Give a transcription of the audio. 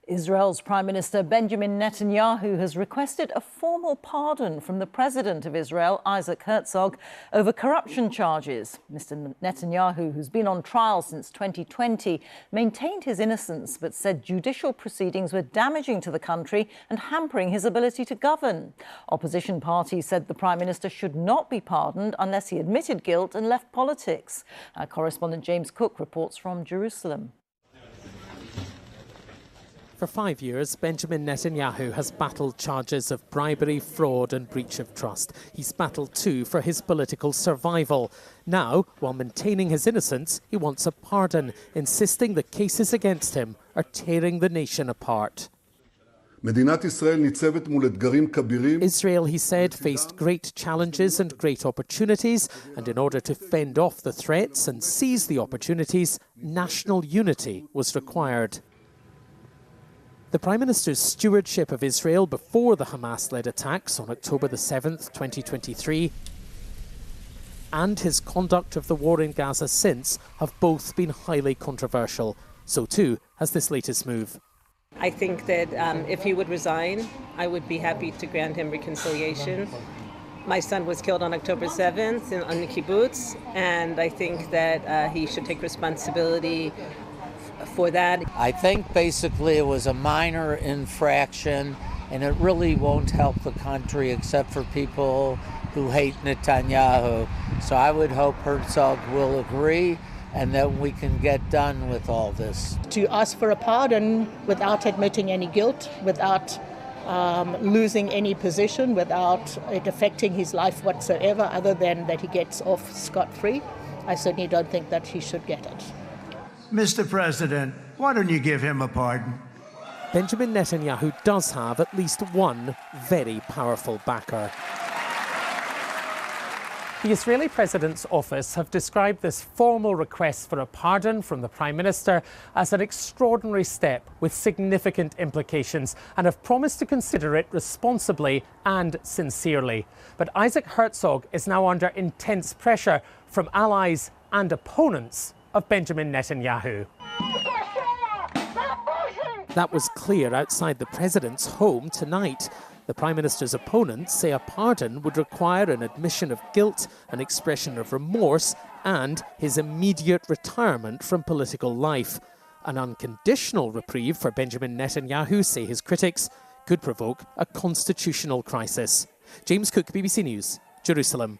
Israel's Prime Minister Benjamin Netanyahu has requested a formal pardon from the President of Israel, Isaac Herzog, over corruption charges. Mr Netanyahu, who's been on trial since 2020, maintained his innocence but said judicial proceedings were damaging to the country and hampering his ability to govern. Opposition parties said the Prime Minister should not be pardoned unless he admitted guilt and left politics. Our correspondent James Cook reports from Jerusalem. For 5 years, Benjamin Netanyahu has battled charges of bribery, fraud and breach of trust. He's battled too for his political survival. Now, while maintaining his innocence, he wants a pardon, insisting the cases against him are tearing the nation apart. Israel, he said, faced great challenges and great opportunities, and in order to fend off the threats and seize the opportunities, national unity was required. The Prime Minister's stewardship of Israel before the Hamas-led attacks on October the 7th, 2023, and his conduct of the war in Gaza since have both been highly controversial. So too has this latest move. I think that if he would resign, I would be happy to grant him reconciliation. My son was killed on October 7th on the kibbutz, and I think that he should take responsibility for that. I think basically it was a minor infraction, and it really won't help the country except for people who hate Netanyahu. So I would hope Herzog will agree and that we can get done with all this. To ask for a pardon without admitting any guilt, without losing any position, without it affecting his life whatsoever, other than that he gets off scot-free, I certainly don't think that he should get it. Mr. President, why don't you give him a pardon? Benjamin Netanyahu does have at least one very powerful backer. The Israeli President's office have described this formal request for a pardon from the Prime Minister as an extraordinary step with significant implications and have promised to consider it responsibly and sincerely. But Isaac Herzog is now under intense pressure from allies and opponents of Benjamin Netanyahu. That was clear outside the President's home tonight. The Prime Minister's opponents say a pardon would require an admission of guilt, an expression of remorse, and his immediate retirement from political life. An unconditional reprieve for Benjamin Netanyahu, say his critics, could provoke a constitutional crisis. James Cook, BBC News, Jerusalem.